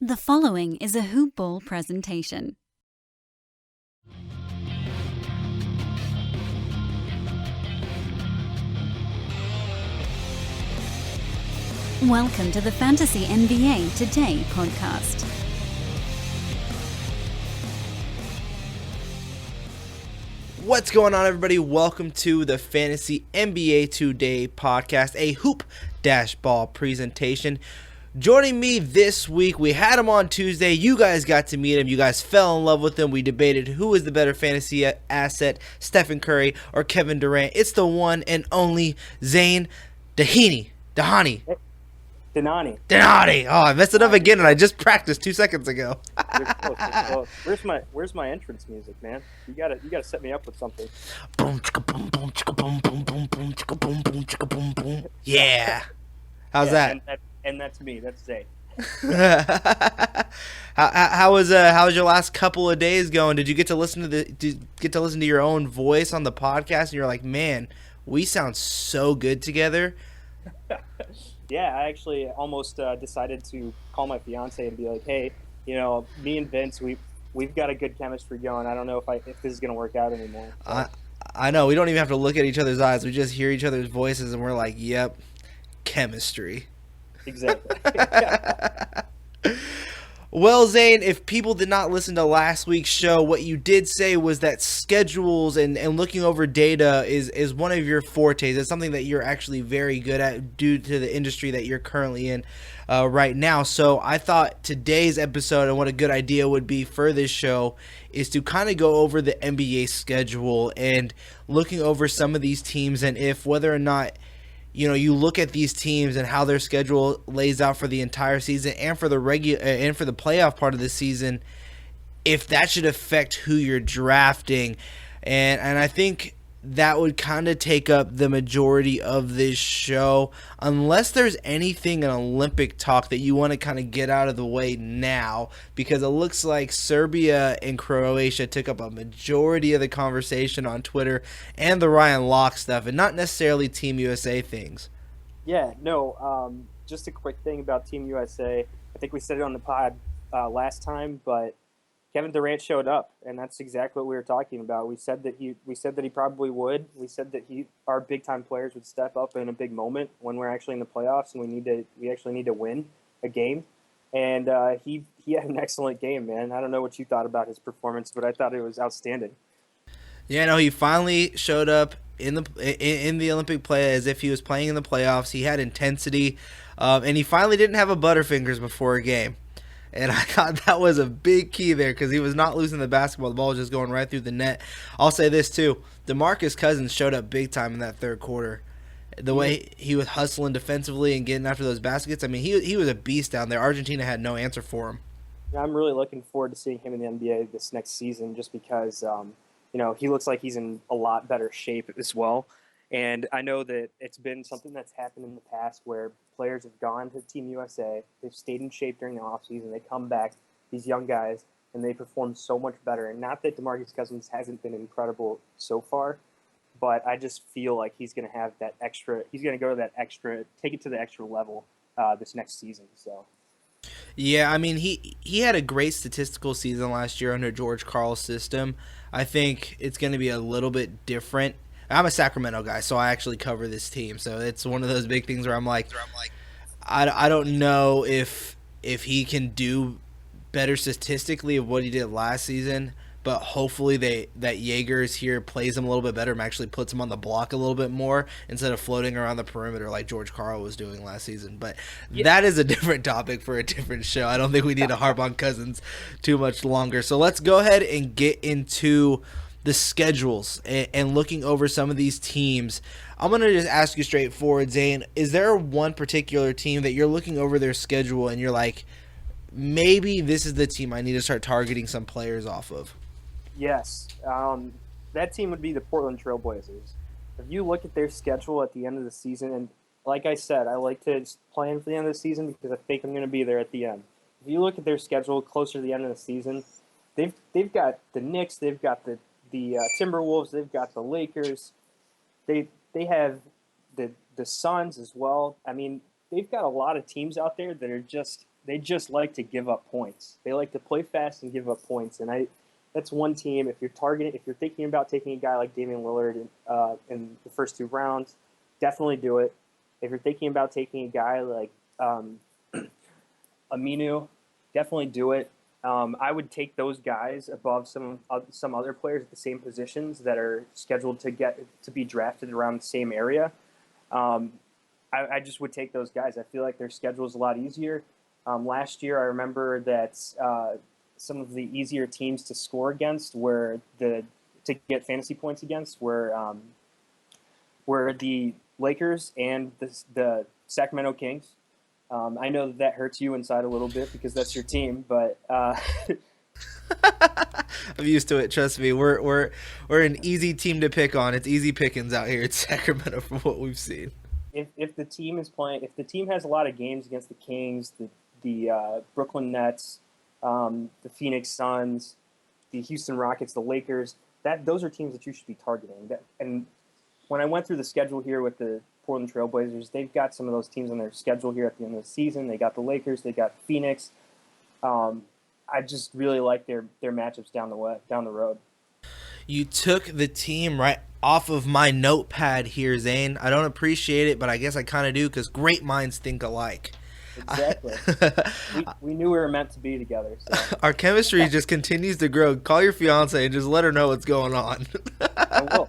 The following is a Hoop Ball presentation. Welcome to the Fantasy NBA Today podcast. What's going on, everybody? Welcome to the Fantasy NBA Today podcast, a hoop-ball presentation. Joining me this week, we had him on Tuesday. You guys got to meet him. You guys fell in love with him. We debated who is the better fantasy asset, Stephen Curry or Kevin Durant. It's the one and only Zane Dahani. Denani. Oh, I messed it up again, and I just practiced 2 seconds ago. You're close. Where's my entrance music, man? You gotta set me up with something. Boom, chicka, boom, boom, chicka, boom, boom, boom, boom, chicka, boom, boom, chicka, boom, boom. Yeah. How's that? And that's me. That's Zay. How was your last couple of days going? Did you get to listen to your own voice on the podcast, and you're like, man, we sound so good together? Yeah, I actually almost decided to call my fiance and be like, hey, me and Vince, we've got a good chemistry going. I don't know if this is gonna work out anymore. So. I know, we don't even have to look at each other's eyes. We just hear each other's voices, and we're like, yep, chemistry. Exactly. Well, Zane, if people did not listen to last week's show, what you did say was that schedules and looking over data is one of your fortes. It's something that you're actually very good at due to the industry that you're currently in right now. So I thought today's episode and what a good idea would be for this show is to kind of go over the NBA schedule and looking over some of these teams and if whether or not you look at these teams and how their schedule lays out for the entire season and for the playoff part of the season, if that should affect who you're drafting. And I think that would kind of take up the majority of this show, unless there's anything in Olympic talk that you want to kind of get out of the way now, because it looks like Serbia and Croatia took up a majority of the conversation on Twitter and the Ryan Locke stuff, and not necessarily Team USA things. Yeah, no, just a quick thing about Team USA. I think we said it on the pod last time, but Kevin Durant showed up, and that's exactly what we were talking about. We said that he probably would. We said that our big time players would step up in a big moment when we're actually in the playoffs, and we actually need to win a game. And he had an excellent game, man. I don't know what you thought about his performance, but I thought it was outstanding. Yeah, no, he finally showed up in the Olympic play as if he was playing in the playoffs. He had intensity, and he finally didn't have a Butterfingers before a game. And I thought that was a big key there because he was not losing the basketball. The ball was just going right through the net. I'll say this, too. DeMarcus Cousins showed up big time in that third quarter. The way he was hustling defensively and getting after those baskets, I mean, he was a beast down there. Argentina had no answer for him. I'm really looking forward to seeing him in the NBA this next season just because, he looks like he's in a lot better shape as well. And I know that it's been something that's happened in the past where players have gone to Team USA, they've stayed in shape during the offseason, they come back, these young guys, and they perform so much better. And not that DeMarcus Cousins hasn't been incredible so far, but I just feel like he's going to have that extra, he's going to go to that extra, take it to the extra level this next season. So. Yeah, I mean, he had a great statistical season last year under George Karl's system. I think it's going to be a little bit different. I'm a Sacramento guy, so I actually cover this team. So it's one of those big things where I'm like, I don't know if he can do better statistically of what he did last season, but hopefully that Jaegers here plays him a little bit better and actually puts him on the block a little bit more instead of floating around the perimeter like George Karl was doing last season. But that is a different topic for a different show. I don't think we need to harp on Cousins too much longer. So let's go ahead and get into the schedules and looking over some of these teams. I'm going to just ask you straightforward, Zane, is there one particular team that you're looking over their schedule and you're like, maybe this is the team I need to start targeting some players off of? Yes. That team would be the Portland Trailblazers. If you look at their schedule at the end of the season, and like I said, I like to plan for the end of the season because I think I'm going to be there at the end. If you look at their schedule closer to the end of the season, they've got the Knicks, they've got the Timberwolves, they've got the Lakers, they have the Suns as well. I mean, they've got a lot of teams out there that are just like to give up points. They like to play fast and give up points, and that's one team. If you're thinking about taking a guy like Damian Lillard in the first 2 rounds, definitely do it. If you're thinking about taking a guy like Aminu, definitely do it. I would take those guys above some other players at the same positions that are scheduled to be drafted around the same area. I just would take those guys. I feel like their schedule is a lot easier. Last year, I remember that some of the easier teams to score against to get fantasy points against were the Lakers and the Sacramento Kings. I know that hurts you inside a little bit because that's your team, but I'm used to it. Trust me, we're an easy team to pick on. It's easy pickings out here in Sacramento from what we've seen. If the team has a lot of games against the Kings, the Brooklyn Nets, the Phoenix Suns, the Houston Rockets, the Lakers, those are teams that you should be targeting. And when I went through the schedule here with the Portland Trailblazers, they've got some of those teams on their schedule here at the end of the season. They got the Lakers, they got Phoenix. I just really like their matchups down the road. You took the team right off of my notepad here, Zane. I don't appreciate it, but I guess I kind of do because great minds think alike. Exactly. we knew we were meant to be together. So. Our chemistry just continues to grow. Call your fiance and just let her know what's going on. I will.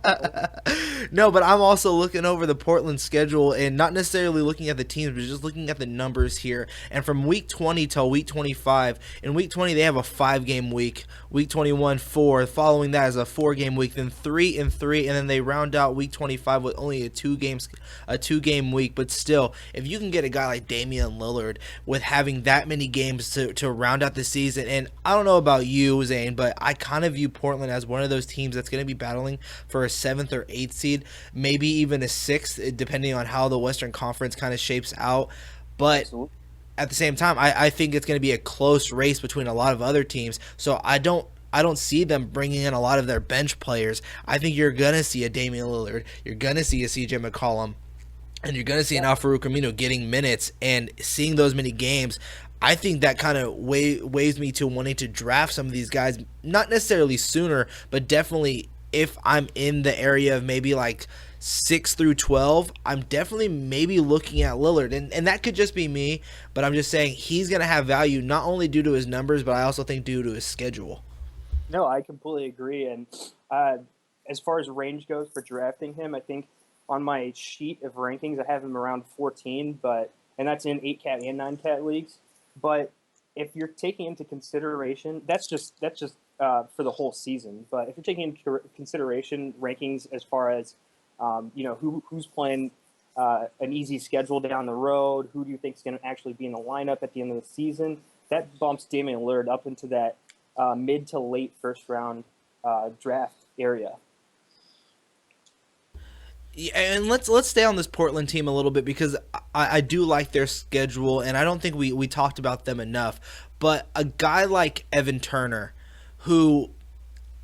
No, but I'm also looking over the Portland schedule and not necessarily looking at the teams, but just looking at the numbers here. And from week 20 till week 25, in week 20 they have a 5-game week. Week 21, 4. Following that is a 4-game week. Then 3 and 3, and then they round out week 25 with only a 2-game week. But still, if you can get a guy like Damian Lillard with having that many games to round out the season, and I don't know about you, Zane, but I kind of view Portland as one of those teams that's going to be battling for a 7th or 8th seed, maybe even a 6th, depending on how the Western Conference kind of shapes out. But Absolutely. at the same time, I think it's going to be a close race between a lot of other teams. So I don't see them bringing in a lot of their bench players. I think you're going to see a Damian Lillard. You're going to see a CJ McCollum. And you're going to see an Al-Farouq Aminu getting minutes, and seeing those many games, I think that kind of weighs me to wanting to draft some of these guys, not necessarily sooner, but definitely if I'm in the area of maybe like 6 through 12, I'm definitely maybe looking at Lillard. And that could just be me, but I'm just saying he's going to have value not only due to his numbers, but I also think due to his schedule. No, I completely agree. And as far as range goes for drafting him, I think on my sheet of rankings, I have him around 14, and that's in 8-cat and 9-cat leagues. But if you're taking into consideration, that's just for the whole season. But if you're taking into consideration rankings as far as who's playing an easy schedule down the road, who do you think is going to actually be in the lineup at the end of the season, that bumps Damian Lillard up into that mid to late first round draft area. Yeah, and let's stay on this Portland team a little bit because I do like their schedule, and I don't think we talked about them enough. But a guy like Evan Turner, who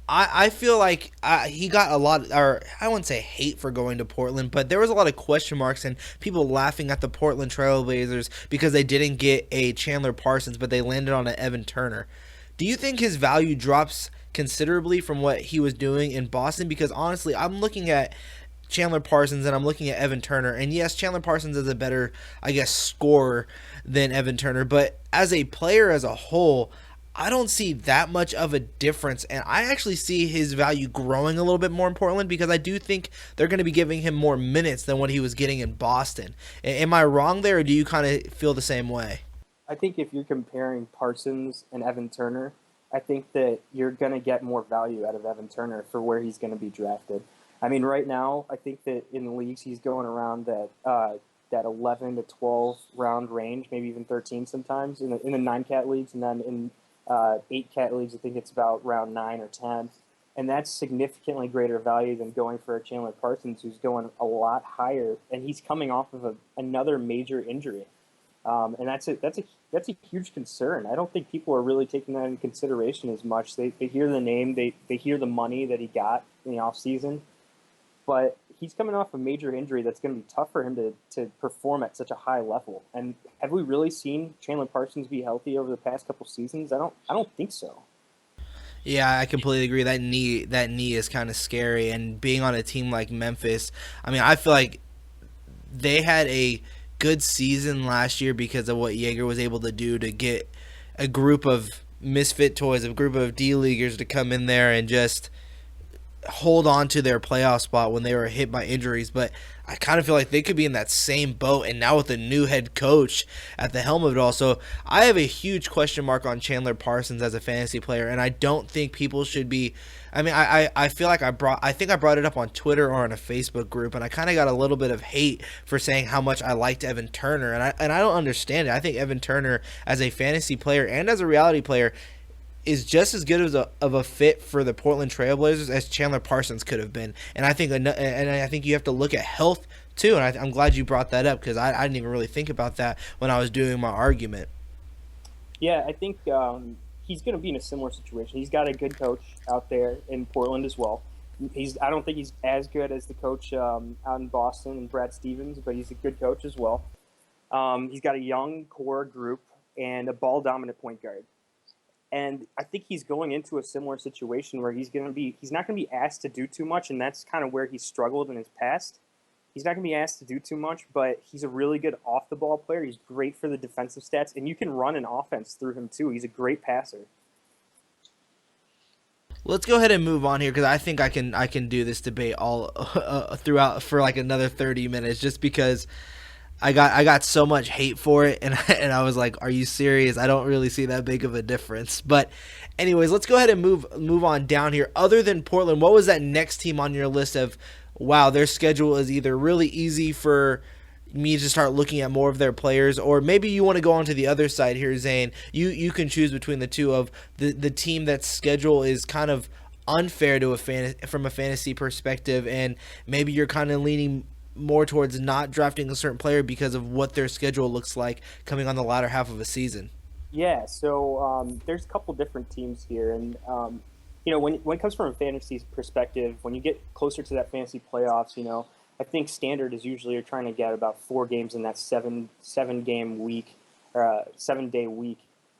I feel like he got a lot, or I wouldn't say hate for going to Portland, but there was a lot of question marks and people laughing at the Portland Trailblazers because they didn't get a Chandler Parsons, but they landed on an Evan Turner. Do you think his value drops considerably from what he was doing in Boston? Because honestly, I'm looking at Chandler Parsons and I'm looking at Evan Turner, and yes, Chandler Parsons is a better, I guess, scorer than Evan Turner, but as a player as a whole, I don't see that much of a difference, and I actually see his value growing a little bit more in Portland because I do think they're going to be giving him more minutes than what he was getting in Boston. Am I wrong there, or do you kind of feel the same way? I think if you're comparing Parsons and Evan Turner, I think that you're going to get more value out of Evan Turner for where he's going to be drafted. I mean, right now, I think that in the leagues he's going around that 11 to 12 round range, maybe even 13 sometimes in the 9-cat leagues, and then in 8-cat leagues, I think it's about round 9 or 10, and that's significantly greater value than going for a Chandler Parsons, who's going a lot higher, and he's coming off of another major injury, and that's a huge concern. I don't think people are really taking that into consideration as much. They hear the name, they hear the money that he got in the offseason. But he's coming off a major injury that's going to be tough for him to perform at such a high level. And have we really seen Chandler Parsons be healthy over the past couple seasons? I don't think so. Yeah, I completely agree. That knee is kind of scary, and being on a team like Memphis, I mean, I feel like they had a good season last year because of what Jaeger was able to do to get a group of misfit toys, a group of D-leaguers to come in there and just hold on to their playoff spot when they were hit by injuries. But I kind of feel like they could be in that same boat, and now with a new head coach at the helm of it all. So I have a huge question mark on Chandler Parsons as a fantasy player, and I don't think people should be. I mean, I feel like I think I brought it up on Twitter or on a Facebook group, and I kind of got a little bit of hate for saying how much I liked Evan Turner, and I don't understand it. I think Evan Turner as a fantasy player and as a reality player is just as good of a fit for the Portland Trailblazers as Chandler Parsons could have been. And I think you have to look at health too. And I'm glad you brought that up because I didn't even really think about that when I was doing my argument. Yeah, I think he's going to be in a similar situation. He's got a good coach out there in Portland as well. I don't think he's as good as the coach out in Boston and Brad Stevens, but he's a good coach as well. He's got a young core group and a ball-dominant point guard. And I think he's going into a similar situation where he's not going to be asked to do too much, and that's kind of where he's struggled in his past. He's not going to be asked to do too much, but he's a really good off-the-ball player. He's great for the defensive stats, and you can run an offense through him too. He's a great passer. Let's go ahead and move on here because I think I can do this debate all throughout for like another 30 minutes just because I got so much hate for it, and I was like, "Are you serious? I don't really see that big of a difference." But, anyways, let's go ahead and move on down here. Other than Portland, what was that next team on your list of? Wow, their schedule is either really easy for me to start looking at more of their players, or maybe you want to go on to the other side here, Zane. You can choose between the two of the team that schedule is kind of unfair to from a fantasy perspective, and maybe you're kind of leaning more towards not drafting a certain player because of what their schedule looks like coming on the latter half of a season. Yeah, so there's a couple different teams here, and when it comes from a fantasy perspective, when you get closer to that fantasy playoffs, I think standard is usually you're trying to get about 4 games in that seven game week or 7-day week.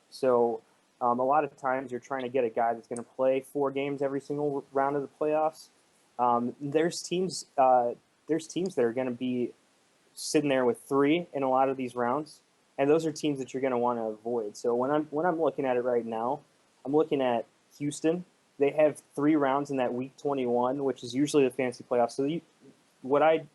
So a lot of times you're trying to get a guy that's going to play 4 games every single round of the playoffs. There's teams that are going to be sitting there with 3 in a lot of these rounds, and those are teams that you're going to want to avoid. So when I'm looking at it right now, I'm looking at Houston. They have 3 rounds in that week 21, which is usually the fantasy playoffs. So what I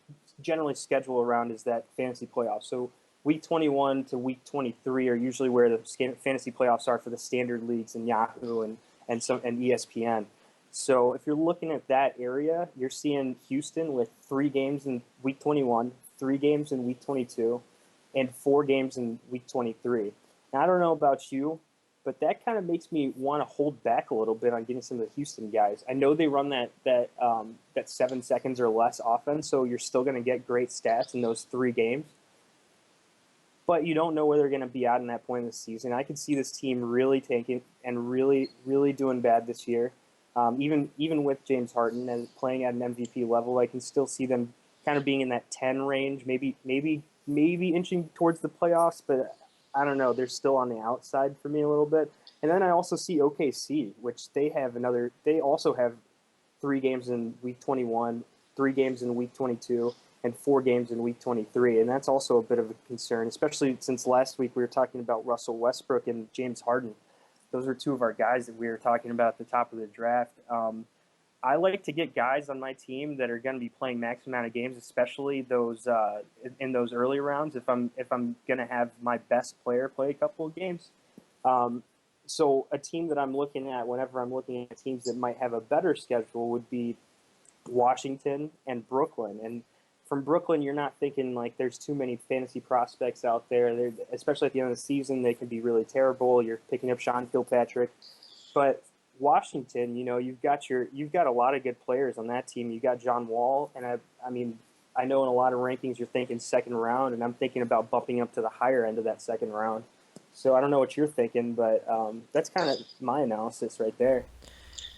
generally schedule around is that fantasy playoffs. So week 21 to week 23 are usually where the fantasy playoffs are for the standard leagues and Yahoo and ESPN. So if you're looking at that area, you're seeing Houston with 3 games in week 21, 3 games in week 22, and 4 games in week 23. Now, I don't know about you, but that kind of makes me want to hold back a little bit on getting some of the Houston guys. I know they run that 7 seconds or less offense, so you're still going to get great stats in those 3 games. But you don't know where they're going to be at in that point in the season. I could see this team really tanking and really, really doing bad this year. Even with James Harden and playing at an MVP level, I can still see them kind of being in that 10 range, maybe inching towards the playoffs, but I don't know. They're still on the outside for me a little bit. And then I also see OKC, which they also have 3 games in week 21, 3 games in week 22, and 4 games in week 23. And that's also a bit of a concern, especially since last week we were talking about Russell Westbrook and James Harden. Those are 2 of our guys that we were talking about at the top of the draft. I like to get guys on my team that are going to be playing max amount of games, especially those in those early rounds. If I'm going to have my best player play a couple of games, so a team that I'm looking at whenever I'm looking at teams that might have a better schedule would be Washington and Brooklyn. And from Brooklyn, you're not thinking like there's too many fantasy prospects out there. Especially at the end of the season, they can be really terrible. You're picking up Sean Kilpatrick, but Washington, you've got a lot of good players on that team. You got John Wall, and I know in a lot of rankings you're thinking second round, and I'm thinking about bumping up to the higher end of that second round. So I don't know what you're thinking, but that's kind of my analysis right there.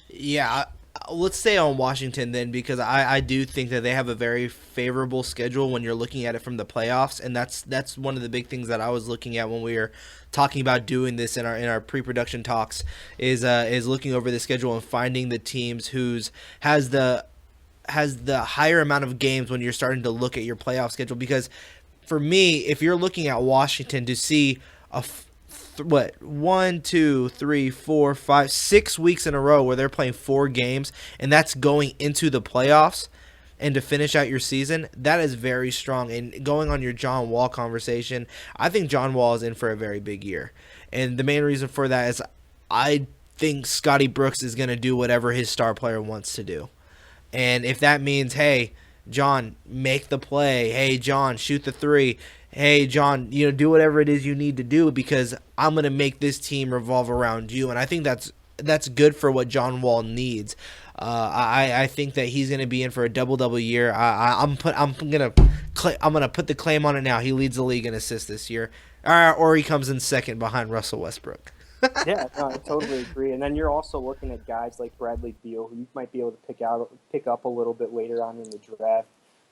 Yeah, let's stay on Washington then, because I do think that they have a very favorable schedule when you're looking at it from the playoffs, and that's one of the big things that I was looking at when we were talking about doing this in our pre-production talks is looking over the schedule and finding the teams whose has the higher amount of games when you're starting to look at your playoff schedule. Because for me, if you're looking at Washington to see what 1, 2, 3, 4, 5, 6 weeks in a row where they're playing 4 games, and that's going into the playoffs and to finish out your season, that is very strong. And going on your John Wall conversation, I think John Wall is in for a very big year, and the main reason for that is I think Scotty Brooks is going to do whatever his star player wants to do. And if that means, hey, John, make the play. Hey, John, shoot the 3. Hey, John, do whatever it is you need to do because I'm going to make this team revolve around you. And I think that's good for what John Wall needs. I think that he's going to be in for a double year. I'm gonna put the claim on it now. He leads the league in assists this year, or he comes in second behind Russell Westbrook. Yeah, no, I totally agree. And then you're also looking at guys like Bradley Beal, who you might be able to pick up a little bit later on in the draft.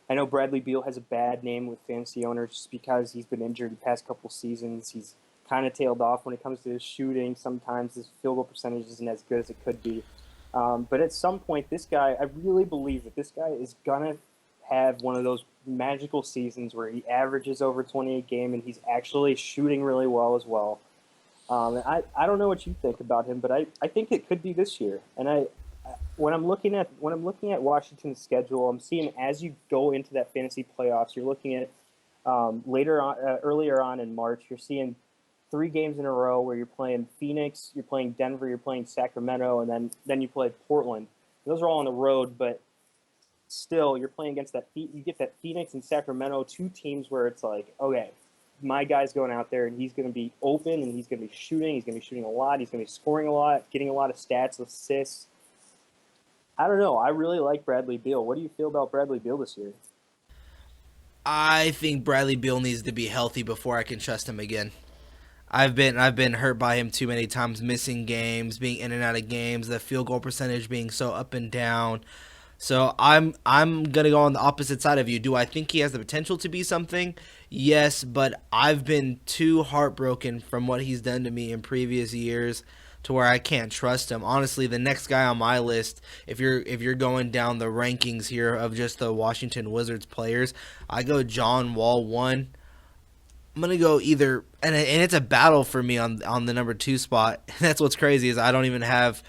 I know Bradley Beal has a bad name with fantasy owners just because he's been injured the past couple seasons. He's kind of tailed off when it comes to his shooting. Sometimes his field goal percentage isn't as good as it could be. But at some point, this guy, I really believe that this guy is going to have one of those magical seasons where he averages over 20 a game and he's actually shooting really well as well. I don't know what you think about him, but I think it could be this year. And when I'm looking at Washington's schedule, I'm seeing as you go into that fantasy playoffs, you're looking at earlier on in March, you're seeing 3 games in a row where you're playing Phoenix, you're playing Denver, you're playing Sacramento, and then you play Portland. Those are all on the road, but still you're playing against you get that Phoenix and Sacramento, 2 teams where it's like, okay, my guy's going out there and he's going to be open and he's going to be shooting. He's going to be shooting a lot. He's going to be scoring a lot, getting a lot of stats, assists. I don't know. I really like Bradley Beal. What do you feel about Bradley Beal this year? I think Bradley Beal needs to be healthy before I can trust him again. I've been hurt by him too many times, missing games, being in and out of games, the field goal percentage being so up and down. So I'm gonna go on the opposite side of you. Do I think he has the potential to be something? Yes, but I've been too heartbroken from what he's done to me in previous years to where I can't trust him. Honestly, the next guy on my list, if you're going down the rankings here of just the Washington Wizards players, I go John Wall 1. I'm gonna go either, and it's a battle for me on the number 2 spot. That's what's crazy is I don't even have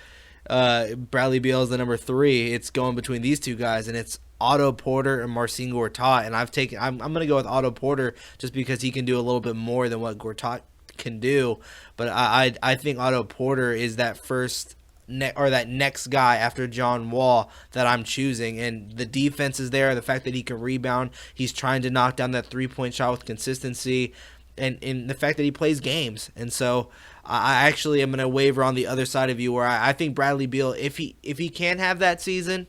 Bradley Beal as the number 3. It's going between these 2 guys, and it's Otto Porter and Marcin Gortat. And I'm gonna go with Otto Porter just because he can do a little bit more than what Gortat can do. But I think Otto Porter is that that next guy after John Wall that I'm choosing, and the defense is there. The fact that he can rebound, he's trying to knock down that 3-point shot with consistency, and the fact that he plays games. And so I actually am going to waver on the other side of you, where I think Bradley Beal, if he can have that season,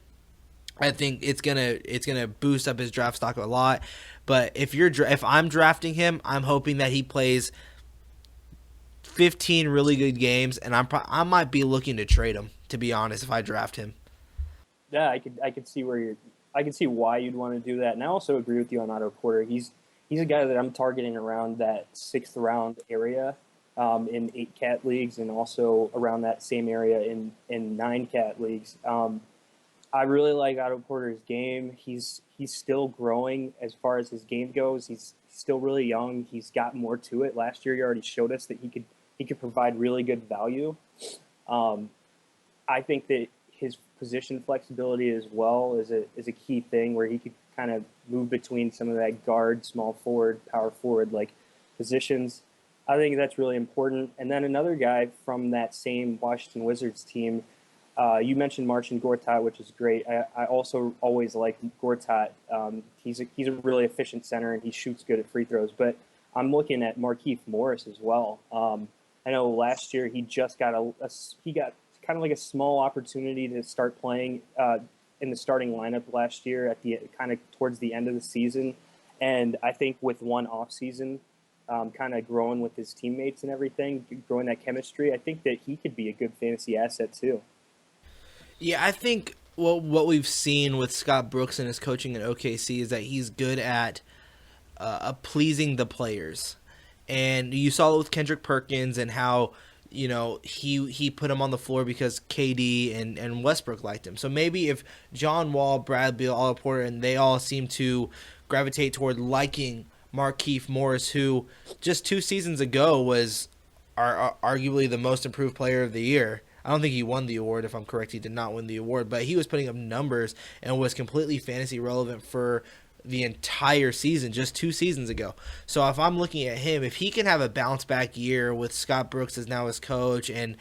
I think it's gonna boost up his draft stock a lot. But if I'm drafting him, I'm hoping that he plays 15 really good games, and I might be looking to trade him, to be honest, if I draft him. Yeah, I could see I could see why you'd want to do that, and I also agree with you on Otto Porter. He's a guy that I'm targeting around that 6th round area in 8-cat leagues, and also around that same area in 9-cat leagues. I really like Otto Porter's game. He's still growing as far as his game goes. He's still really young. He's got more to it. Last year, he already showed us that he could provide really good value. I think that his position flexibility as well is a key thing, where he could kind of move between some of that guard, small forward, power forward like positions. I think that's really important. And then another guy from that same Washington Wizards team, you mentioned Marcin Gortat, which is great. I also always like Gortat. He's a really efficient center, and he shoots good at free throws. But I'm looking at Markieff Morris as well. I know last year he just got he got kind of like a small opportunity to start playing in the starting lineup last year at the kind of towards the end of the season. And I think with one off season, kind of growing with his teammates and everything, growing that chemistry, I think that he could be a good fantasy asset too. Yeah, I think what we've seen with Scott Brooks and his coaching at OKC is that he's good at pleasing the players, and you saw it with Kendrick Perkins and how he put him on the floor because KD and Westbrook liked him. So maybe if John Wall, Brad Beal, Otto Porter, and they all seem to gravitate toward liking Markieff Morris, who just 2 seasons ago was arguably the most improved player of the year. I don't think he won the award. If I'm correct, he did not win the award, but he was putting up numbers and was completely fantasy relevant for the entire season just 2 seasons ago. So if I'm looking at him, if he can have a bounce back year with Scott Brooks as now his coach and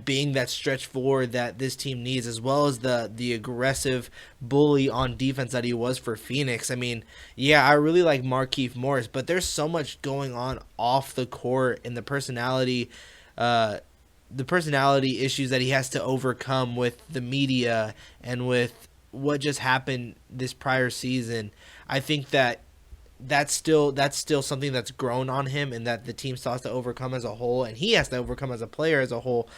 being that stretch forward that this team needs, as well as the aggressive bully on defense that he was for Phoenix. I mean, yeah, I really like Markieff Morris, but there's so much going on off the court and the personality issues that he has to overcome with the media and with what just happened this prior season. I think that's still something that's grown on him and that the team still has to overcome as a whole, and he has to overcome as a player as a whole.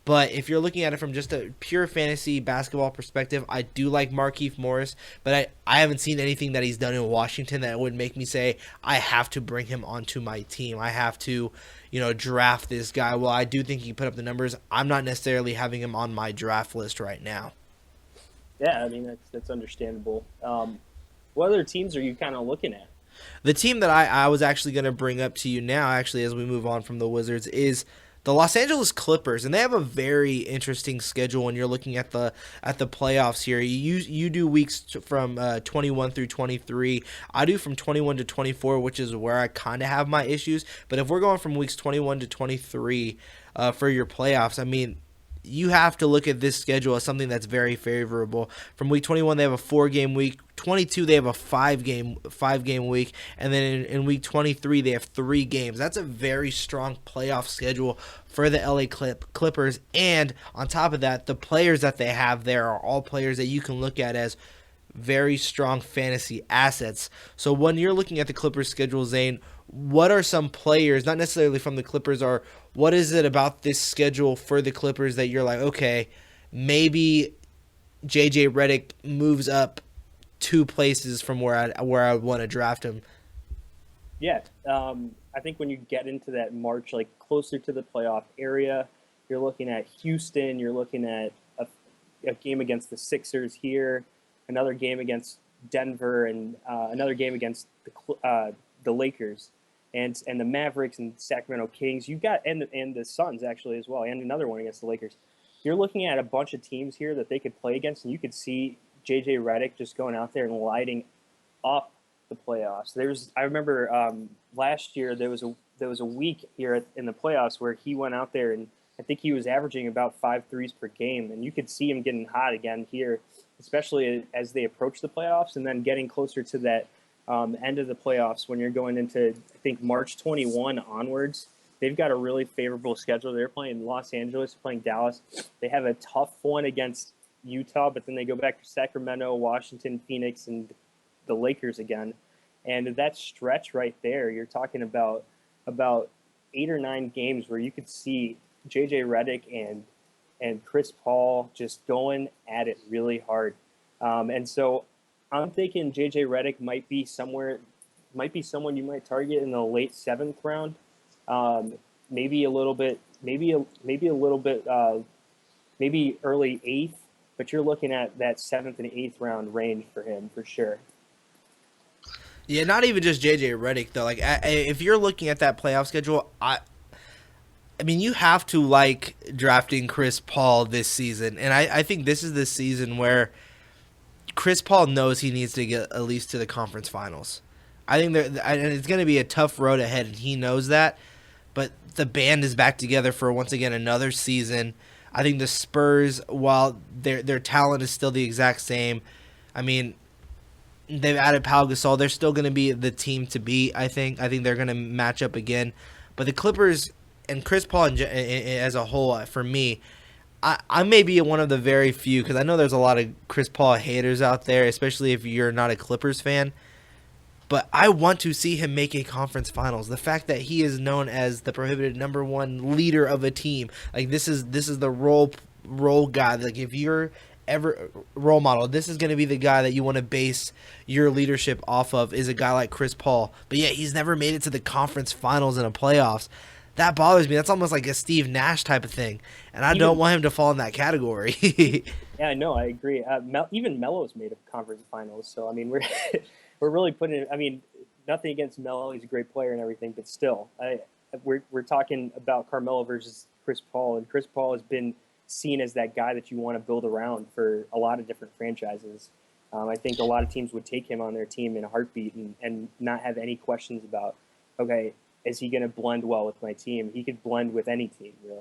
But if you're looking at it from just a pure fantasy basketball perspective, I do like Markieff Morris, but I haven't seen anything that he's done in Washington that would make me say I have to bring him onto my team. I have to, draft this guy. Well, I do think he put up the numbers. I'm not necessarily having him on my draft list right now. Yeah, I mean, that's understandable. What other teams are you kind of looking at? The team that I was actually going to bring up to you now, actually, as we move on from the Wizards, is the Los Angeles Clippers, and they have a very interesting schedule when you're looking at the playoffs here. You do weeks from 21 through 23. I do from 21 to 24, which is where I kind of have my issues. But if we're going from weeks 21 to 23 for your playoffs, I mean, you have to look at this schedule as something that's very favorable. From week 21, they have a 4-game week. 22, they have a 5-game week, and then in week 23, they have 3 games. That's a very strong playoff schedule for the LA Clippers. And on top of that, the players that they have there are all players that you can look at as very strong fantasy assets. So when you're looking at the Clippers schedule, Zane, what are some players, not necessarily from the Clippers, or what is it about this schedule for the Clippers that you're like, okay, maybe JJ Redick moves up 2 places from where I want to draft him? Yeah, I think when you get into that March, like closer to the playoff area, you're looking at Houston, you're looking at a game against the Sixers here, another game against Denver, and another game against the Lakers. And the Mavericks and Sacramento Kings, you got and the Suns actually as well, and another one against the Lakers. You're looking at a bunch of teams here that they could play against, and you could see JJ Redick just going out there and lighting up the playoffs. I remember last year there was a week here in the playoffs where he went out there and I think he was averaging about 5 threes per game, and you could see him getting hot again here, especially as they approach the playoffs, and then getting closer to that end of the playoffs when you're going into, I think, March 21 onwards. They've got a really favorable schedule. They're playing Los Angeles, playing Dallas. They have a tough one against Utah, but then they go back to Sacramento, Washington, Phoenix, and the Lakers again. And that stretch right there, you're talking about 8 or 9 games where you could see JJ Redick and Chris Paul just going at it really hard. And so I'm thinking JJ Redick might be someone you might target in the late 7th round, maybe early 8th, but you're looking at that 7th and 8th round range for him for sure. Yeah, not even just JJ Redick though. Like if you're looking at that playoff schedule, I mean, you have to like drafting Chris Paul this season, and I think this is the season where Chris Paul knows he needs to get at least to the conference finals. I think and it's going to be a tough road ahead, and he knows that. But the band is back together for, once again, another season. I think the Spurs, while their talent is still the exact same, I mean, they've added Pau Gasol. They're still going to be the team to beat, I think. I think they're going to match up again. But the Clippers and Chris Paul as a whole, for me, I may be one of the very few, because I know there's a lot of Chris Paul haters out there, especially if you're not a Clippers fan. But I want to see him make a conference finals. The fact that he is known as the prohibited #1 leader of a team, like this is the role guy. Like if you're ever role model. This is going to be the guy that you want to base your leadership off of, is a guy like Chris Paul. But yeah, he's never made it to the conference finals and the playoffs. That bothers me. That's almost like a Steve Nash type of thing, and I don't want him to fall in that category. Yeah, no, I agree. Even Melo's made a conference finals, so I mean, we're we're really putting it. I mean, nothing against Melo; he's a great player and everything, but still, we're talking about Carmelo versus Chris Paul, and Chris Paul has been seen as that guy that you want to build around for a lot of different franchises. I think a lot of teams would take him on their team in a heartbeat and not have any questions about, okay, is he going to blend well with my team? He could blend with any team, really.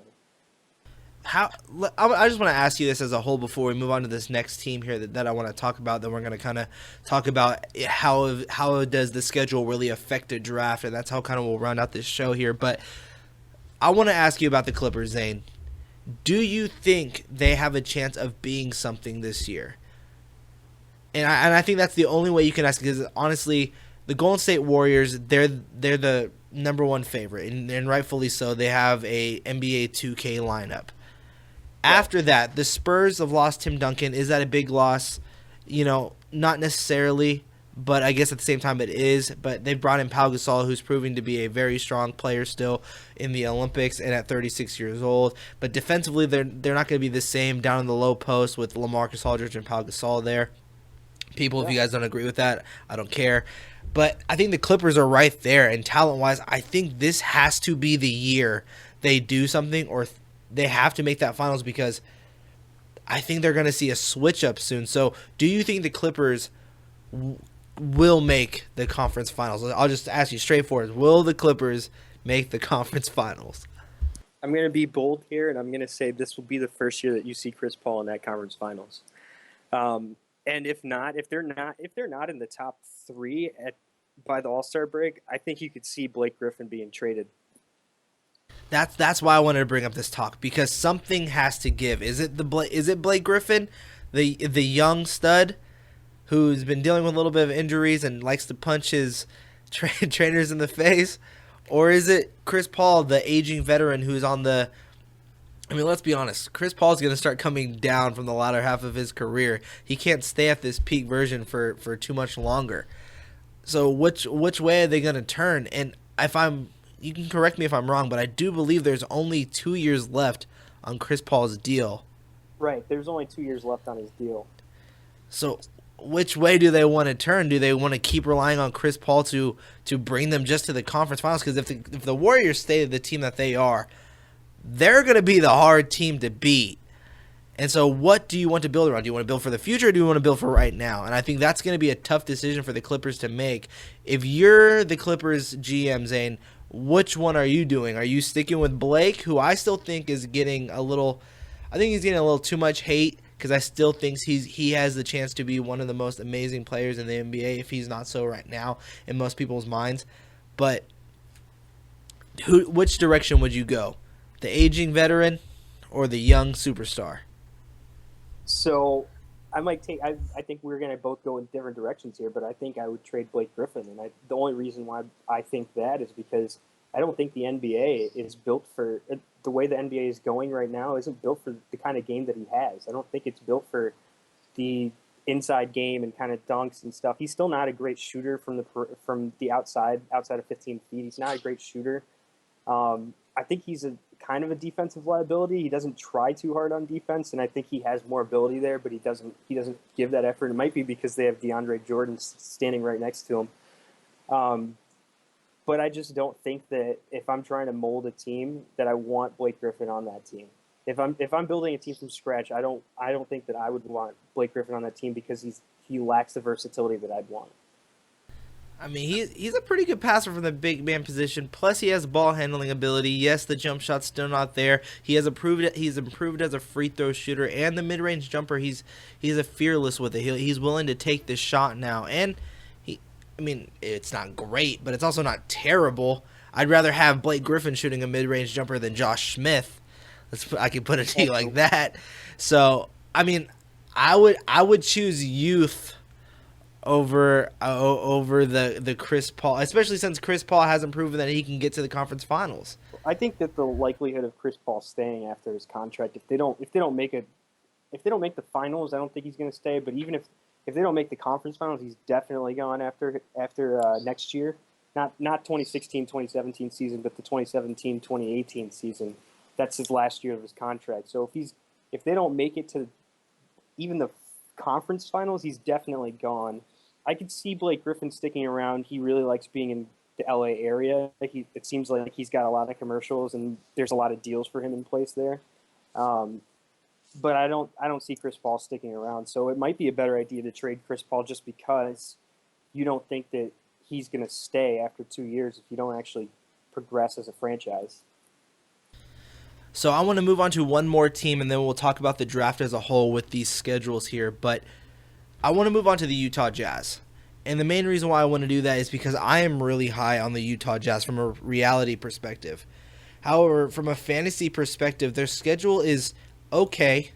I just want to ask you this as a whole before we move on to this next team here that I want to talk about. Then we're going to kind of talk about how does the schedule really affect a draft, and that's how kind of we'll round out this show here. But I want to ask you about the Clippers, Zane. Do you think they have a chance of being something this year? And I think that's the only way you can ask, because honestly, the Golden State Warriors, they're the number one favorite, and rightfully so. They have a NBA 2K lineup. After that, the Spurs have lost Tim Duncan. Is that a big loss? Not necessarily, but I guess at the same time it is. But they brought in Pau Gasol, who's proving to be a very strong player still in the Olympics and at 36 years old. But defensively, they're not going to be the same down in the low post with LaMarcus Aldridge and Pau Gasol there. People, if you guys don't agree with that, I don't care. But I think the Clippers are right there, and talent-wise, I think this has to be the year they do something, or they have to make that finals, because I think they're going to see a switch up soon. So do you think the Clippers will make the conference finals? I'll just ask you straightforward. Will the Clippers make the conference finals? I'm going to be bold here, and I'm going to say this will be the first year that you see Chris Paul in that conference finals. And if they're not in the top three by the All-Star break, I think you could see Blake Griffin being traded. That's why I wanted to bring up this talk, because something has to give. Is it Blake Griffin, the young stud who's been dealing with a little bit of injuries and likes to punch his trainers in the face, or is it Chris Paul, the aging veteran who's on the? I mean, let's be honest. Chris Paul's going to start coming down from the latter half of his career. He can't stay at this peak version for too much longer. So which way are they going to turn? And you can correct me if I'm wrong, but I do believe there's only 2 years left on Chris Paul's deal. Right, there's only 2 years left on his deal. So which way do they want to turn? Do they want to keep relying on Chris Paul to bring them just to the conference finals? Because if the Warriors stay the team that they are, they're going to be the hard team to beat. And so what do you want to build around? Do you want to build for the future, or do you want to build for right now? And I think that's going to be a tough decision for the Clippers to make. If you're the Clippers GM, Zane, which one are you doing? Are you sticking with Blake, who I still think is getting a little too much hate, because I still think he has the chance to be one of the most amazing players in the NBA, if he's not so right now in most people's minds. But which direction would you go? The aging veteran or the young superstar? So I think we're going to both go in different directions here, but I think I would trade Blake Griffin. And the only reason why I think that is because I don't think the NBA is built for the way the NBA is going right now. Isn't built for the kind of game that he has. I don't think it's built for the inside game and kind of dunks and stuff. He's still not a great shooter from the outside of 15 feet. He's not a great shooter. I think he's a kind of a defensive liability. He doesn't try too hard on defense, and I think he has more ability there, but he doesn't give that effort. It might be because they have DeAndre Jordan standing right next to him. But I just don't think that if I'm trying to mold a team, that I want Blake Griffin on that team. If I'm building a team from scratch, I don't think that I would want Blake Griffin on that team, because he lacks the versatility that I'd want. I mean, he's a pretty good passer from the big man position. Plus, he has ball handling ability. Yes, the jump shot's still not there. He's improved as a free throw shooter, and the mid range jumper. He's a fearless with it. He's willing to take this shot now, and it's not great, but it's also not terrible. I'd rather have Blake Griffin shooting a mid range jumper than Josh Smith. I can put it to you like that. So, I mean, I would choose youth over the Chris Paul, especially since Chris Paul hasn't proven that he can get to the conference finals. I think that the likelihood of Chris Paul staying after his contract, if they don't if they don't make the finals, I don't think he's going to stay. But even if they don't make the conference finals, he's definitely gone after next year. Not 2016-2017 season, but the 2017-2018 season. That's his last year of his contract. So if they don't make it to even the conference finals, he's definitely gone. I could see Blake Griffin sticking around. He really likes being in the LA area. It seems like he's got a lot of commercials and there's a lot of deals for him in place there. But I don't see Chris Paul sticking around. So it might be a better idea to trade Chris Paul just because you don't think that he's going to stay after 2 years if you don't actually progress as a franchise. So I want to move on to one more team, and then we'll talk about the draft as a whole with these schedules here. But I want to move on to the Utah Jazz. And the main reason why I want to do that is because I am really high on the Utah Jazz from a reality perspective. However, from a fantasy perspective, their schedule is okay.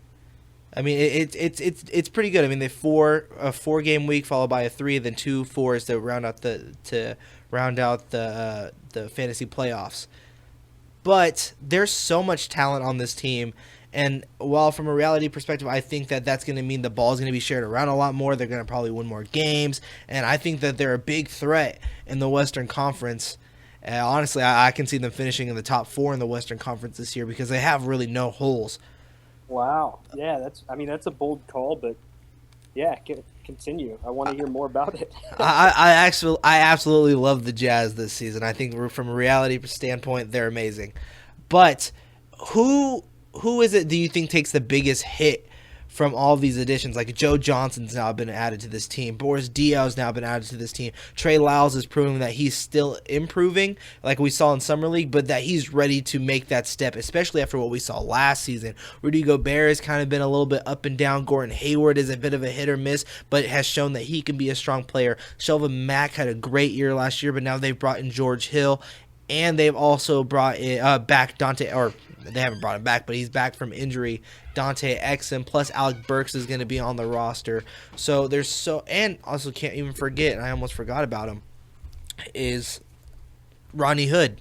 I mean, it's pretty good. I mean, they a 4-game week followed by a 3, then 2 4s to round out the fantasy playoffs. But there's so much talent on this team, and while from a reality perspective, I think that that's going to mean the ball is going to be shared around a lot more. They're going to probably win more games, and I think that they're a big threat in the Western Conference. Honestly, I can see them finishing in the top 4 in the Western Conference this year because they have really no holes. Wow. Yeah, that's a bold call, but yeah, continue. I want to hear more about it. I absolutely love the Jazz this season. I think from a reality standpoint, they're amazing. But who is it do you think takes the biggest hit from all of these additions? Like Joe Johnson's now been added to this team. Boris Diaw's now been added to this team. Trey Lyles is proving that he's still improving, like we saw in Summer League, but that he's ready to make that step, especially after what we saw last season. Rudy Gobert has kind of been a little bit up and down. Gordon Hayward is a bit of a hit or miss, but has shown that he can be a strong player. Shelvin Mack had a great year last year, but now they've brought in George Hill, and they've also brought back Dante, or they haven't brought him back, but he's back from injury. Dante Exum, plus Alec Burks is going to be on the roster. So and also can't even forget, and I almost forgot about him, is Rodney Hood,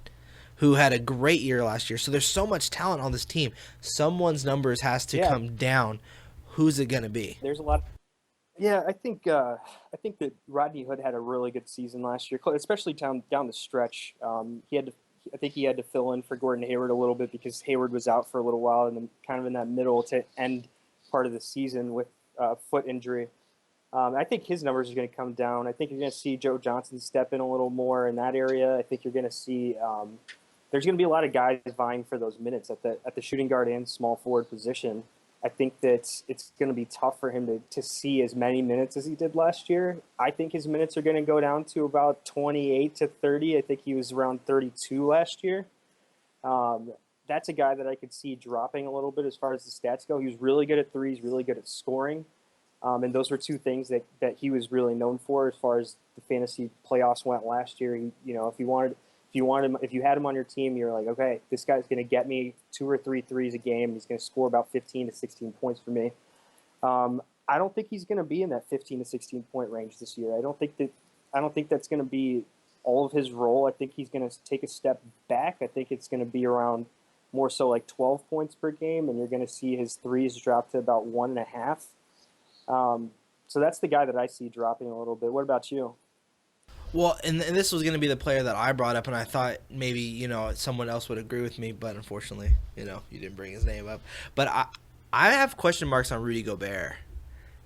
who had a great year last year. So there's so much talent on this team. Someone's numbers has to come down. Who's it going to be? There's a lot. Yeah, I think that Rodney Hood had a really good season last year, especially down the stretch. I think he had to fill in for Gordon Hayward a little bit because Hayward was out for a little while, and then kind of in that middle to end part of the season with foot injury. I think his numbers are going to come down. I think you're going to see Joe Johnson step in a little more in that area. I think you're going to see there's going to be a lot of guys vying for those minutes at the shooting guard and small forward position. I think that it's going to be tough for him to see as many minutes as he did last year. I think his minutes are going to go down to about 28 to 30. I think he was around 32 last year. That's a guy that I could see dropping a little bit as far as the stats go. He was really good at threes, really good at scoring. And those were two things that he was really known for as far as the fantasy playoffs went last year. If you had him on your team, you're like, okay, this guy's going to get me 2 or 3 threes a game. He's going to score about 15 to 16 points for me. I don't think he's going to be in that 15 to 16 point range this year. I don't think that's going to be all of his role. I think he's going to take a step back. I think it's going to be around more so like 12 points per game, and you're going to see his threes drop to about 1.5. So that's the guy that I see dropping a little bit. What about you? Well, and this was going to be the player that I brought up, and I thought maybe, someone else would agree with me, but unfortunately, you didn't bring his name up. But I have question marks on Rudy Gobert.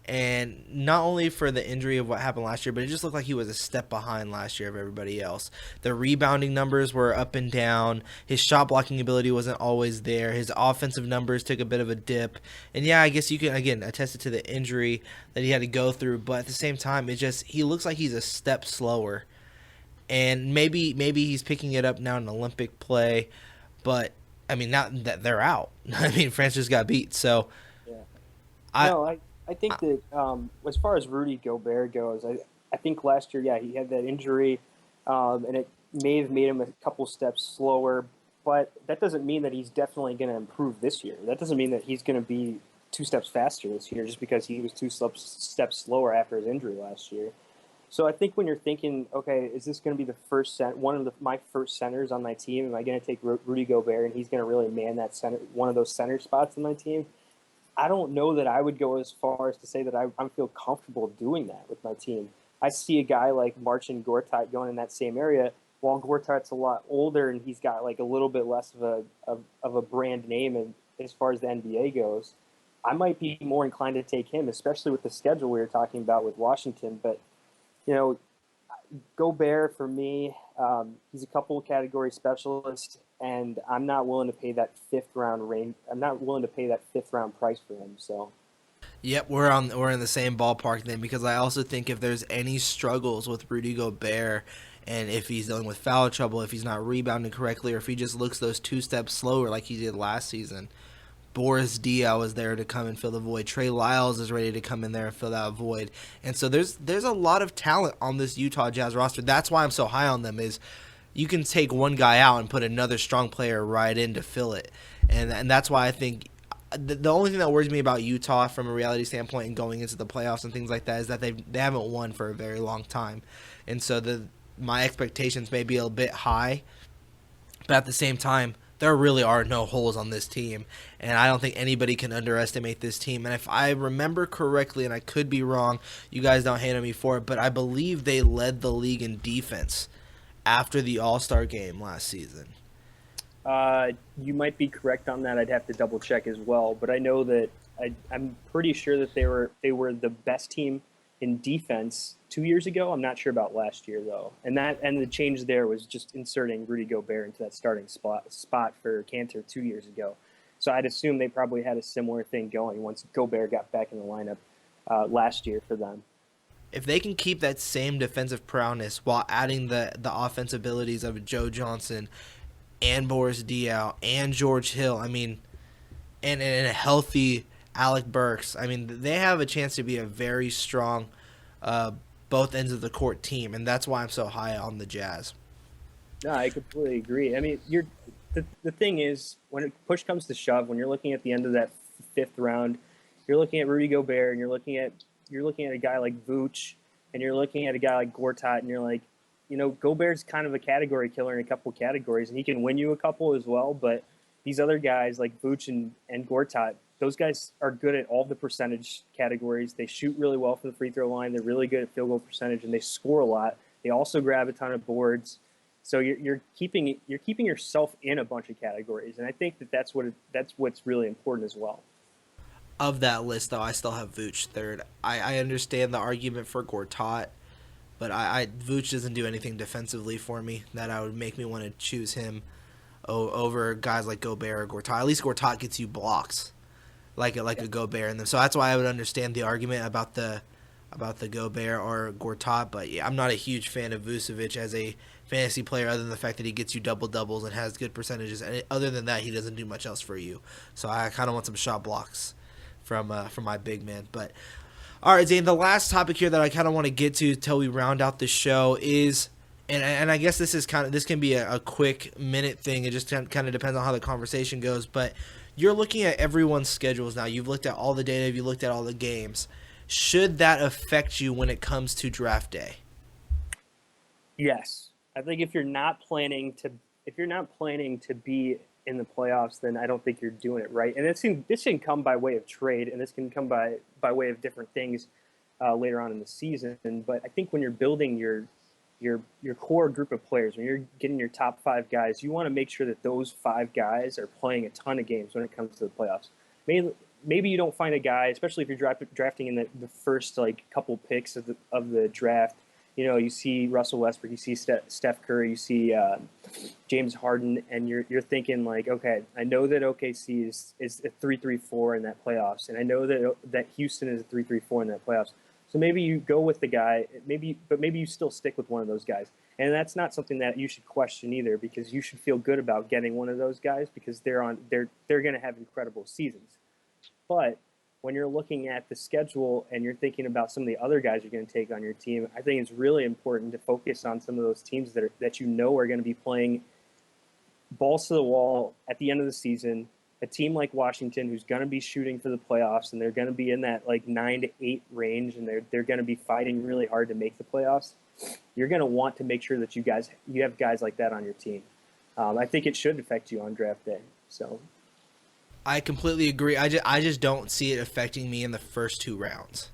And not only for the injury of what happened last year, but it just looked like he was a step behind last year of everybody else. The rebounding numbers were up and down. His shot blocking ability wasn't always there. His offensive numbers took a bit of a dip. And yeah, I guess you can, again, attest it to the injury that he had to go through. But at the same time, he looks like he's a step slower. And maybe he's picking it up now in Olympic play. But, I mean, not that they're out. I mean, France just got beat. So, yeah. I think that as far as Rudy Gobert goes, I think last year, he had that injury, and it may have made him a couple steps slower, but that doesn't mean that he's definitely going to improve this year. That doesn't mean that he's going to be 2 steps faster this year just because he was 2 steps slower after his injury last year. So I think when you're thinking, okay, is this going to be my first centers on my team? Am I going to take Rudy Gobert and he's going to really man that center, one of those center spots on my team? I don't know that I would go as far as to say that I feel comfortable doing that with my team. I see a guy like Marcin Gortat going in that same area, while Gortat's a lot older and he's got like a little bit less of a brand name, and as far as the NBA goes, I might be more inclined to take him, especially with the schedule we were talking about with Washington. But you know, Gobert for me, he's a couple of category specialist, and I'm not willing to pay that fifth round range. I'm not willing to pay that fifth round price for him. So Yep, we're in the same ballpark then, because I also think if there's any struggles with Rudy Gobert, and if he's dealing with foul trouble, if he's not rebounding correctly, or if he just looks those 2 steps slower like he did last season, Boris Diaw is there to come and fill the void. Trey Lyles is ready to come in there and fill that void. And so there's a lot of talent on this Utah Jazz roster. That's why I'm so high on them, is you can take one guy out and put another strong player right in to fill it. And that's why I think the only thing that worries me about Utah from a reality standpoint and going into the playoffs and things like that is that they haven't won for a very long time. And so my expectations may be a bit high, but at the same time, there really are no holes on this team, and I don't think anybody can underestimate this team. And if I remember correctly, and I could be wrong, you guys don't hate on me for it, but I believe they led the league in defense after the All-Star game last season. you might be correct on that. I'd have to double check as well, but I know that I'm pretty sure that they were the best team in defense 2 years ago. I'm not sure about last year though, and the change there was just inserting Rudy Gobert into that starting spot for Cantor 2 years ago. So I'd assume they probably had a similar thing going once Gobert got back in the lineup last year for them. If they can keep that same defensive prowess while adding the offensive abilities of Joe Johnson and Boris Diaw and George Hill, I mean, and a healthy Alec Burks, I mean, they have a chance to be a very strong both ends of the court team, and that's why I'm so high on the Jazz. No, I completely agree. I mean, the thing is, when push comes to shove, when you're looking at the end of that fifth round, you're looking at Rudy Gobert, and you're looking at a guy like Vooch, and you're looking at a guy like Gortat, and you're like, Gobert's kind of a category killer in a couple categories, and he can win you a couple as well. But these other guys like Vooch and Gortat, those guys are good at all the percentage categories. They shoot really well from the free throw line. They're really good at field goal percentage, and they score a lot. They also grab a ton of boards. So you're keeping yourself in a bunch of categories, and I think that's what's really important as well. Of that list, though, I still have Vooch third. I understand the argument for Gortat, but Vooch doesn't do anything defensively for me that I would make me want to choose him over guys like Gobert or Gortat. At least Gortat gets you blocks, like a Gobert in them. So that's why I would understand the argument about the Gobert or Gortat. But yeah, I'm not a huge fan of Vucevic as a fantasy player, other than the fact that he gets you double doubles and has good percentages. And other than that, he doesn't do much else for you. So I kind of want some shot blocks from my big man. But all right, Zane, the last topic here that I kind of want to get to till we round out the show is, and I guess this can be a quick minute thing. It just kind of depends on how the conversation goes. But you're looking at everyone's schedules now. You've looked at all the data. You've looked at all the games. Should that affect you when it comes to draft day? Yes, I think if you're not planning to be in the playoffs, then I don't think you're doing it right. And this can come by way of trade, and this can come by way of different things later on in the season. But I think when you're building your core group of players, when you're getting your top 5 guys, you want to make sure that those 5 guys are playing a ton of games when it comes to the playoffs. Maybe you don't find a guy, especially if you're drafting in the first couple picks of the draft. You see Russell Westbrook, you see Steph Curry, you see James Harden, and you're thinking like, okay, I know that OKC is a 3-3-4 in that playoffs, and I know that Houston is a 3-3-4 in that playoffs. So maybe you go with the guy, but maybe you still stick with one of those guys, and that's not something that you should question either, because you should feel good about getting one of those guys because they're going to have incredible seasons. But when you're looking at the schedule and you're thinking about some of the other guys you're going to take on your team, I think it's really important to focus on some of those teams that are going to be playing balls to the wall at the end of the season. A team like Washington, who's going to be shooting for the playoffs, and they're going to be in that 9 to 8 range, and they're going to be fighting really hard to make the playoffs. You're going to want to make sure that you have guys like that on your team. I think it should affect you on draft day. So. I completely agree. I just don't see it affecting me in the first 2 rounds.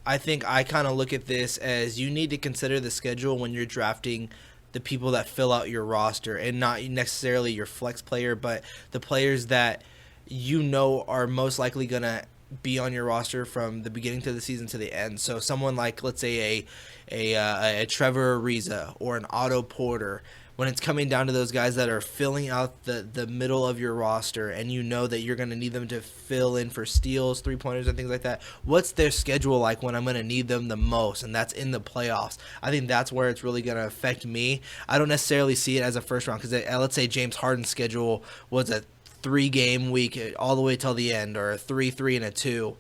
I think I kind of look at this as you need to consider the schedule when you're drafting the people that fill out your roster, and not necessarily your flex player, but the players that you know are most likely going to be on your roster from the beginning to the season to the end. So someone like, let's say, a Trevor Ariza or an Otto Porter, when it's coming down to those guys that are filling out the middle of your roster, and you know that you're going to need them to fill in for steals, three-pointers, and things like that, what's their schedule like when I'm going to need them the most? And that's in the playoffs. I think that's where it's really going to affect me. I don't necessarily see it as a first round, because let's say James Harden's schedule was a 3-game week all the way till the end, or a 3-3 and a 2.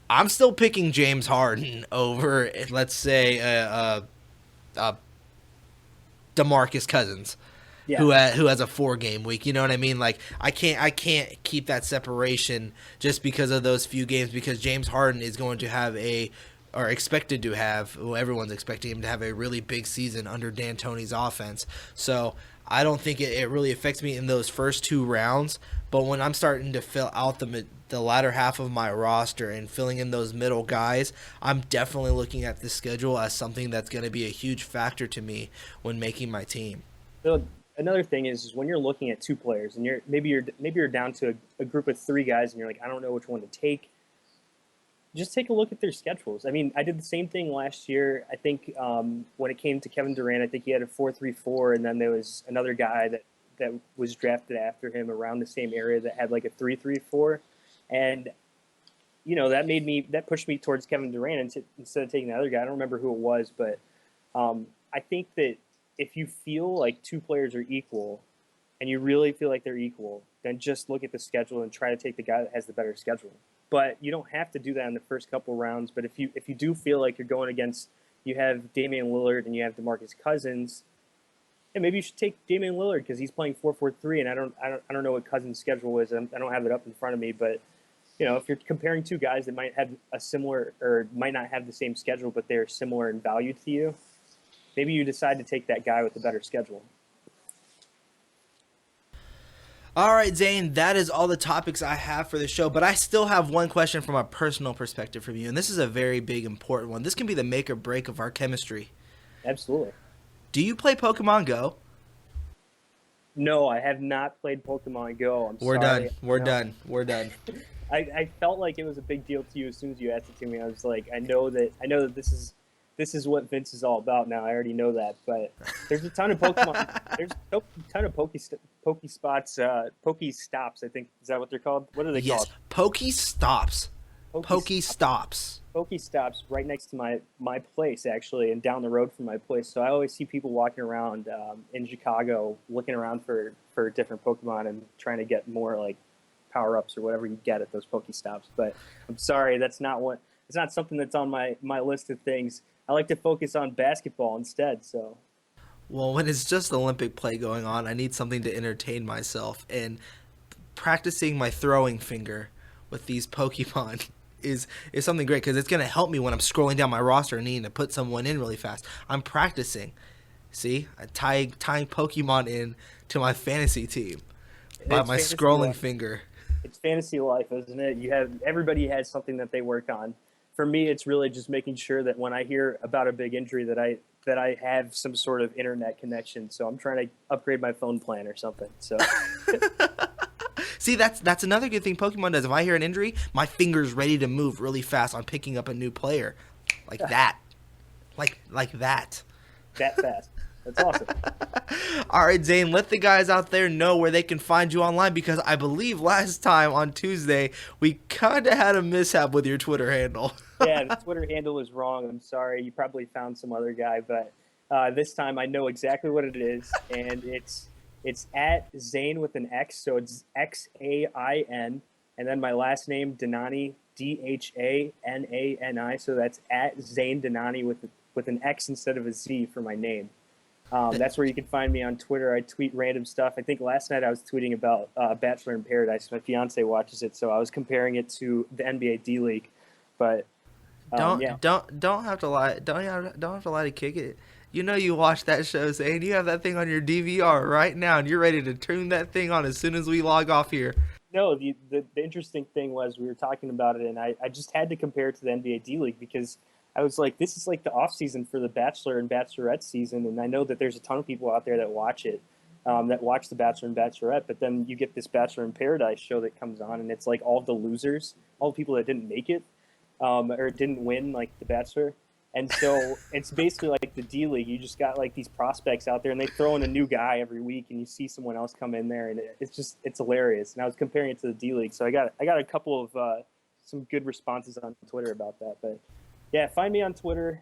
I'm still picking James Harden over, let's say, DeMarcus Cousins, who has a 4-game week. You know what I mean? Like, I can't keep that separation just because of those few games, because James Harden is going to have expected to have, well, everyone's expecting him to have a really big season under D'Antoni's offense. So I don't think it really affects me in those first 2 rounds. But when I'm starting to fill out the latter half of my roster and filling in those middle guys, I'm definitely looking at the schedule as something that's going to be a huge factor to me when making my team. So another thing is when you're looking at 2 players and maybe you're down to a group of 3 guys and you're like, I don't know which one to take. Just take a look at their schedules. I mean, I did the same thing last year. I think when it came to Kevin Durant, I think he had a 4.34, and then there was another guy that was drafted after him around the same area that had like a 3.34, and that pushed me towards Kevin Durant instead of taking the other guy. I don't remember who it was, but I think that if you feel like 2 players are equal, and you really feel like they're equal, then just look at the schedule and try to take the guy that has the better schedule. But you don't have to do that in the first couple rounds. But if you do feel like you're going against, you have Damian Lillard and you have DeMarcus Cousins, and maybe you should take Damian Lillard because he's playing 4-4-3, and I don't know what Cousins' schedule is. I don't have it up in front of me, but if you're comparing 2 guys that might have a similar or might not have the same schedule, but they're similar in value to you, maybe you decide to take that guy with a better schedule. All right, Zane, that is all the topics I have for the show, but I still have one question from a personal perspective from you, and this is a very big, important one. This can be the make or break of our chemistry. Absolutely. Do you play Pokemon Go? No, I have not played Pokemon Go. We're done. We're done. I felt like it was a big deal to you as soon as you asked it to me. I was like, I know that this is what Vince is all about now. I already know that, but there's a ton of Pokemon. There's a ton of Pokestops. I think, is that what they're called? What are they called? Pokestops. Pokestops right next to my place, actually, and down the road from my place. So I always see people walking around in Chicago looking around for different Pokemon and trying to get more like power-ups or whatever you get at those Pokestops. But I'm sorry, it's not something that's on my list of things. I like to focus on basketball instead. So, well, when it's just Olympic play going on, I need something to entertain myself, and practicing my throwing finger with these Pokemon is something great, because it's going to help me when I'm scrolling down my roster and needing to put someone in really fast. I'm practicing. See, I'm tying Pokemon in to my fantasy team by my scrolling finger. It's fantasy life, isn't it? Everybody has something that they work on. For me, it's really just making sure that when I hear about a big injury that I have some sort of internet connection. So I'm trying to upgrade my phone plan or something. So see, that's another good thing Pokemon does. If I hear an injury, my finger's ready to move really fast on picking up a new player. Like that. Like that. That fast. That's awesome. All right, Zane, let the guys out there know where they can find you online, because I believe last time on Tuesday we kind of had a mishap with your Twitter handle. Yeah, the Twitter handle is wrong. I'm sorry. You probably found some other guy, but this time I know exactly what it is, and it's at Zane with an X, so it's Xain, and then my last name, Dhanani, Dhanani, so that's at Zane Dhanani with an X instead of a Z for my name. That's where you can find me on Twitter. I tweet random stuff. I think last night I was tweeting about Bachelor in Paradise. My fiance watches it, so I was comparing it to the NBA D League. But don't have to lie. Don't have to lie to kick it. You know you watch that show, Zane. You have that thing on your DVR right now, and you're ready to turn that thing on as soon as we log off here. No, the interesting thing was we were talking about it, and I just had to compare it to the NBA D League because I was like, this is like the off season for the Bachelor and Bachelorette season, and I know that there's a ton of people out there that watch it, that watch the Bachelor and Bachelorette, but then you get this Bachelor in Paradise show that comes on, and it's like all the losers, all the people that didn't make it, or didn't win, like the Bachelor. And so it's basically like the D League. You just got like these prospects out there, and they throw in a new guy every week, and you see someone else come in there, and it's hilarious. And I was comparing it to the D League, so I got a couple of some good responses on Twitter about that. But yeah, find me on Twitter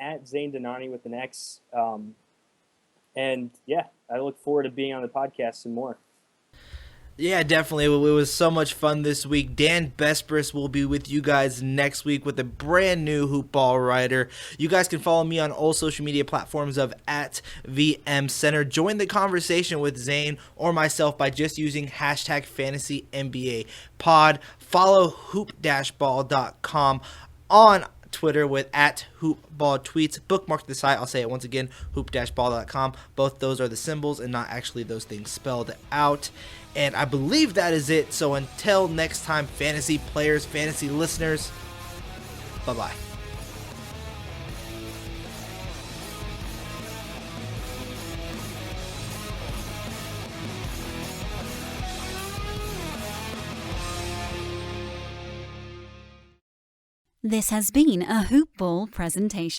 at Zane Donani with an X, and yeah, I look forward to being on the podcast some more. Yeah, definitely. It was so much fun this week. Dan Besbris will be with you guys next week with a brand new Hoop Ball writer. You guys can follow me on all social media platforms of @VMCenter. Join the conversation with Zane or myself by just using hashtag FantasyNBAPod. Follow hoop-ball.com on Twitter with @hoopballtweets. Bookmark the site. I'll say it once again, hoop-ball.com. Both those are the symbols and not actually those things spelled out. And I believe that is it. So until next time, fantasy players, fantasy listeners, bye-bye. This has been a Hoop Ball presentation.